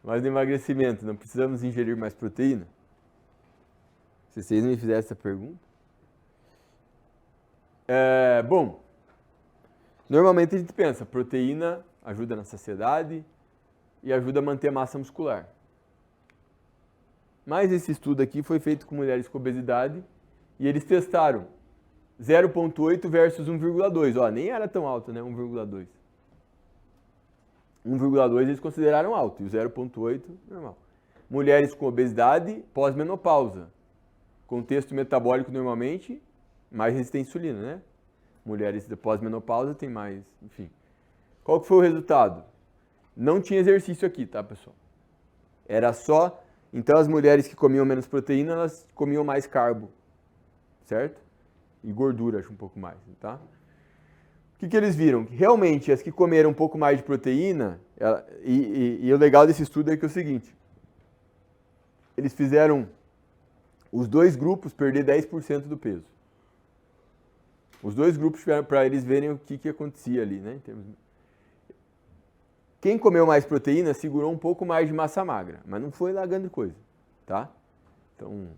Mas no emagrecimento, não precisamos ingerir mais proteína? Se vocês não me fizessem essa pergunta. Bom, normalmente a gente pensa, proteína ajuda na saciedade e ajuda a manter a massa muscular. Mas esse estudo aqui foi feito com mulheres com obesidade e eles testaram 0,8 versus 1,2. Ó, nem era tão alto, né? 1,2. 1,2 eles consideraram alto e o 0,8 normal. Mulheres com obesidade pós-menopausa. Contexto metabólico normalmente, mais resistência à insulina, né? Mulheres de pós-menopausa tem mais, enfim. Qual que foi o resultado? Não tinha exercício aqui, tá, pessoal? Era só... Então as mulheres que comiam menos proteína, elas comiam mais carbo, certo? E gordura, acho um pouco mais, tá? O que eles viram? Realmente, as que comeram um pouco mais de proteína, e o legal desse estudo é que é o seguinte, eles fizeram os dois grupos perder 10% do peso. Os dois grupos para eles verem o que acontecia ali, né? Quem comeu mais proteína segurou um pouco mais de massa magra, mas não foi lá grande coisa, tá? Então,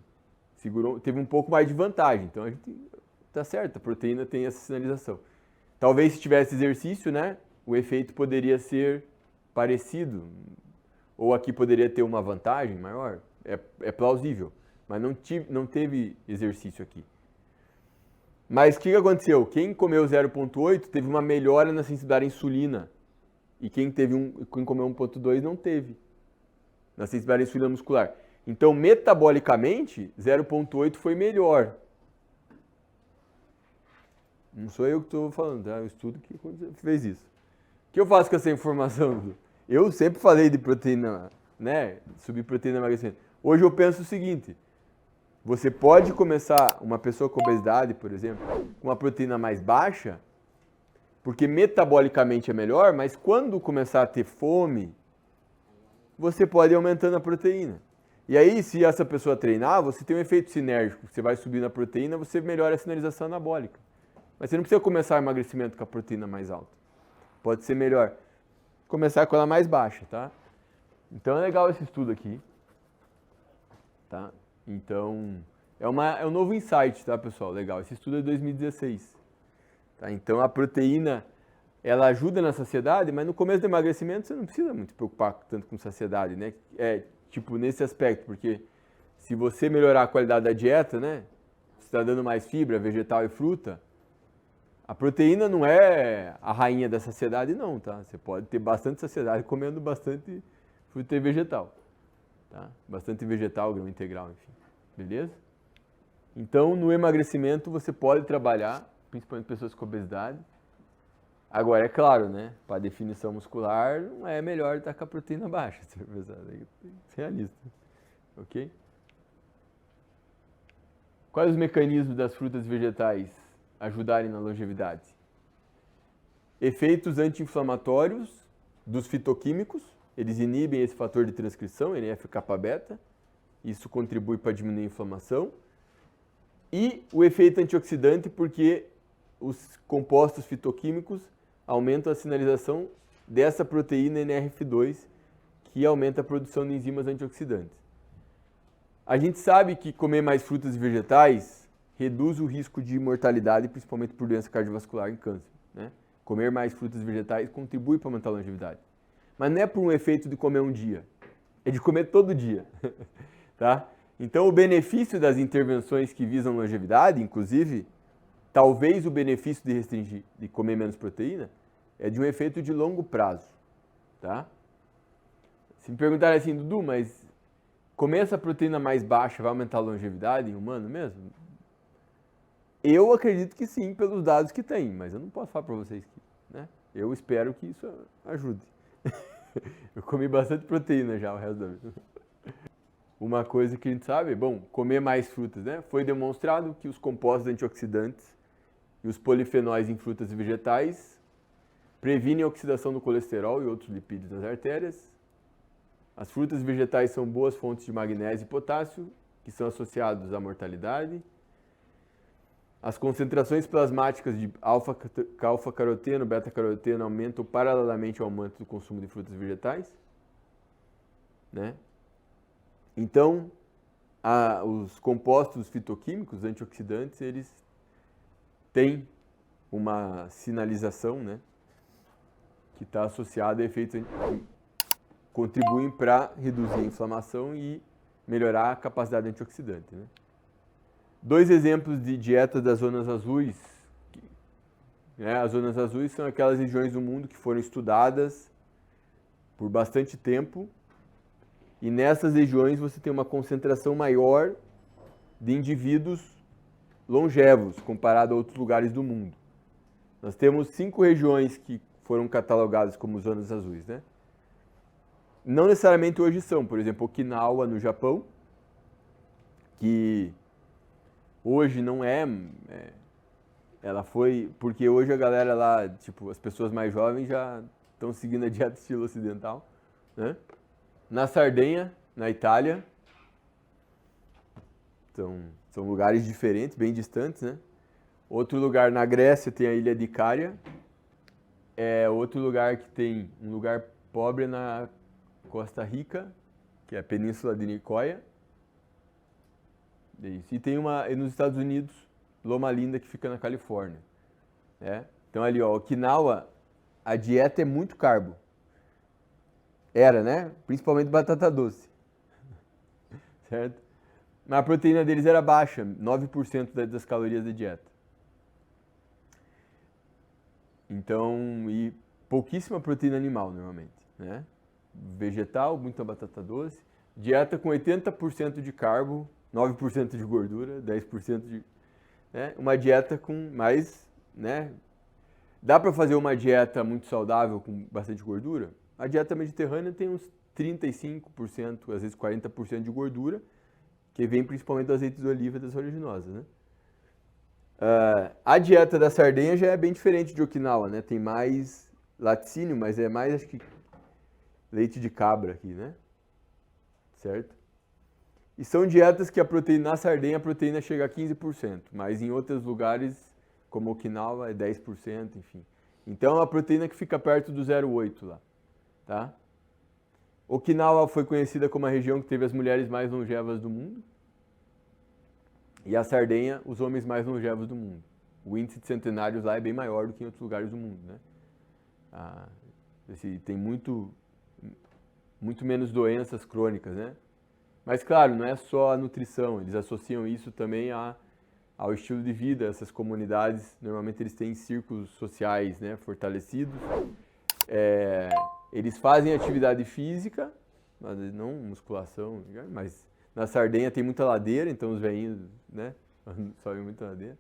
teve um pouco mais de vantagem. Então, a gente tá certo, a proteína tem essa sinalização. Talvez se tivesse exercício, né, o efeito poderia ser parecido, ou aqui poderia ter uma vantagem maior, é plausível, mas não teve exercício aqui. Mas o que aconteceu? Quem comeu 0,8 teve uma melhora na sensibilidade à insulina, e quem comeu 1,2 não teve na sensibilidade à insulina muscular. Então, metabolicamente, 0,8 foi melhor. Não sou eu que estou falando, tá? É um estudo que fez isso. O que eu faço com essa informação? Eu sempre falei de proteína, né? Subir proteína no emagrecimento. Hoje eu penso o seguinte: você pode começar, uma pessoa com obesidade, por exemplo, com uma proteína mais baixa, porque metabolicamente é melhor, mas quando começar a ter fome, você pode ir aumentando a proteína. E aí, se essa pessoa treinar, você tem um efeito sinérgico. Você vai subir na proteína, você melhora a sinalização anabólica. Mas você não precisa começar o emagrecimento com a proteína mais alta. Pode ser melhor começar com ela mais baixa, tá? Então é legal esse estudo aqui. Tá? Então, é um novo insight, tá, pessoal? Legal. Esse estudo é de 2016. Tá? Então, a proteína, ela ajuda na saciedade, mas no começo do emagrecimento você não precisa muito se preocupar tanto com saciedade, né? Tipo, nesse aspecto, porque se você melhorar a qualidade da dieta, né? Você está dando mais fibra, vegetal e fruta, a proteína não é a rainha da saciedade, não, tá? Você pode ter bastante saciedade comendo bastante fruta e vegetal, tá? Bastante vegetal, grão integral, enfim. Beleza? Então, no emagrecimento, você pode trabalhar, principalmente pessoas com obesidade. Agora, é claro, né? Para definição muscular, não é melhor estar com a proteína baixa, realista, ok? Quais os mecanismos das frutas e vegetais ajudarem na longevidade? Efeitos anti-inflamatórios dos fitoquímicos, eles inibem esse fator de transcrição, NF-kappa-beta, isso contribui para diminuir a inflamação. E o efeito antioxidante, porque os compostos fitoquímicos aumentam a sinalização dessa proteína NRF2, que aumenta a produção de enzimas antioxidantes. A gente sabe que comer mais frutas e vegetais reduz o risco de mortalidade, principalmente por doença cardiovascular e câncer, né? Comer mais frutas e vegetais contribui para aumentar a longevidade. Mas não é por um efeito de comer um dia, é de comer todo dia, tá? Então, o benefício das intervenções que visam longevidade, inclusive, talvez o benefício de restringir, de comer menos proteína, é de um efeito de longo prazo, tá? Se me perguntarem assim, Dudu, mas comer essa proteína mais baixa vai aumentar a longevidade em humano mesmo? Eu acredito que sim, pelos dados que tem, mas eu não posso falar para vocês que, né? Eu espero que isso ajude. Eu comi bastante proteína já o resto da vida. Uma coisa que a gente sabe, bom, comer mais frutas, né? Foi demonstrado que os compostos antioxidantes e os polifenóis em frutas e vegetais previnem a oxidação do colesterol e outros lipídios nas artérias. As frutas e vegetais são boas fontes de magnésio e potássio, que são associados à mortalidade. As concentrações plasmáticas de alfa-caroteno, beta-caroteno aumentam paralelamente ao aumento do consumo de frutas e vegetais. né? Então, os compostos fitoquímicos antioxidantes, eles têm uma sinalização, né, que está associada a efeitos que contribuem para reduzir a inflamação e melhorar a capacidade antioxidante, né? 2 exemplos de dieta das zonas azuis. Né? As zonas azuis são aquelas regiões do mundo que foram estudadas por bastante tempo e nessas regiões você tem uma concentração maior de indivíduos longevos comparado a outros lugares do mundo. Nós temos 5 regiões que foram catalogadas como zonas azuis, né? Não necessariamente hoje são, por exemplo, Okinawa no Japão, que hoje não ela foi, porque hoje a galera lá, tipo, as pessoas mais jovens já estão seguindo a dieta estilo ocidental, né? Na Sardenha, na Itália, são lugares diferentes, bem distantes, né? Outro lugar na Grécia tem a ilha de Icaria, outro lugar que tem um lugar pobre na Costa Rica, que é a Península de Nicoya. E tem nos Estados Unidos, Loma Linda, que fica na Califórnia. Né? Então ali, ó, Okinawa, a dieta é muito carbo. Era, né? Principalmente batata doce. Certo? Mas a proteína deles era baixa, 9% das calorias da dieta. Então, e pouquíssima proteína animal, normalmente, né? Vegetal, muita batata doce. Dieta com 80% de carbo, 9% de gordura, 10% de... Né? Uma dieta com mais, né? Dá para fazer uma dieta muito saudável com bastante gordura? A dieta mediterrânea tem uns 35%, às vezes 40% de gordura, que vem principalmente do azeite de oliva e das oleaginosas, né? A dieta da Sardenha já é bem diferente de Okinawa, né? Tem mais laticínio, mas é mais, acho que, leite de cabra aqui, né? Certo? E são dietas que na Sardenha a proteína chega a 15%, mas em outros lugares, como Okinawa, é 10%, enfim. Então, é uma proteína que fica perto do 0,8 lá, tá? Okinawa foi conhecida como a região que teve as mulheres mais longevas do mundo. E a Sardenha, os homens mais longevos do mundo. O índice de centenários lá é bem maior do que em outros lugares do mundo, né? Tem muito menos doenças crônicas, né? Mas, claro, não é só a nutrição, eles associam isso também ao estilo de vida. Essas comunidades, normalmente eles têm círculos sociais, né, fortalecidos. Eles fazem atividade física, mas não musculação, mas na Sardenha tem muita ladeira, então os velhinhos, né, sobem muita ladeira.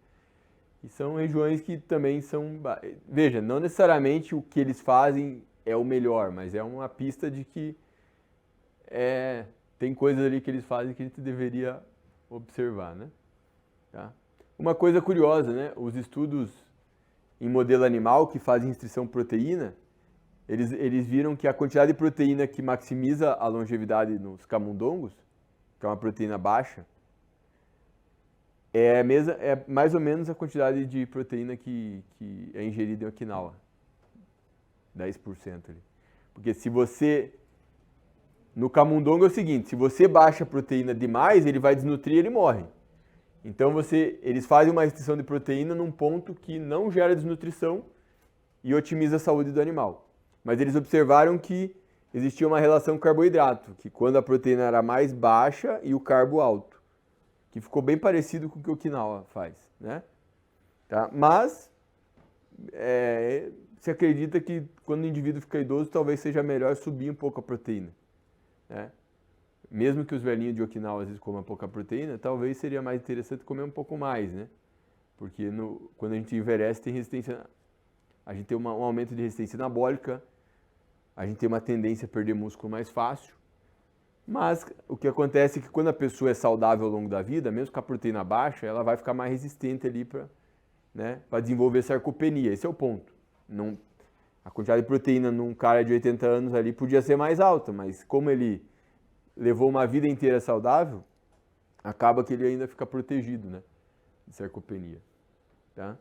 E são regiões que também são... Veja, não necessariamente o que eles fazem é o melhor, mas é uma pista de que tem coisas ali que eles fazem que a gente deveria observar, né? Tá? Uma coisa curiosa, né? Os estudos em modelo animal que fazem restrição proteína, eles viram que a quantidade de proteína que maximiza a longevidade nos camundongos, que é uma proteína baixa, é mais ou menos a quantidade de proteína que é ingerida em Okinawa. 10% ali. Porque se você... No camundongo é o seguinte, se você baixa a proteína demais, ele vai desnutrir e ele morre. Então eles fazem uma restrição de proteína num ponto que não gera desnutrição e otimiza a saúde do animal. Mas eles observaram que existia uma relação com carboidrato, que quando a proteína era mais baixa e o carbo alto, que ficou bem parecido com o que o Okinawa faz, né? Tá? Mas se acredita que quando o indivíduo fica idoso, talvez seja melhor subir um pouco a proteína. Né? Mesmo que os velhinhos de Okinawa às vezes comam pouca proteína, talvez seria mais interessante comer um pouco mais, né? Porque quando a gente envelhece, a gente tem um aumento de resistência anabólica, a gente tem uma tendência a perder músculo mais fácil, mas o que acontece é que quando a pessoa é saudável ao longo da vida, mesmo com a proteína baixa, ela vai ficar mais resistente ali para, né, desenvolver sarcopenia. Esse é o ponto. A quantidade de proteína num cara de 80 anos ali podia ser mais alta, mas como ele levou uma vida inteira saudável, acaba que ele ainda fica protegido, né, de sarcopenia. Tá?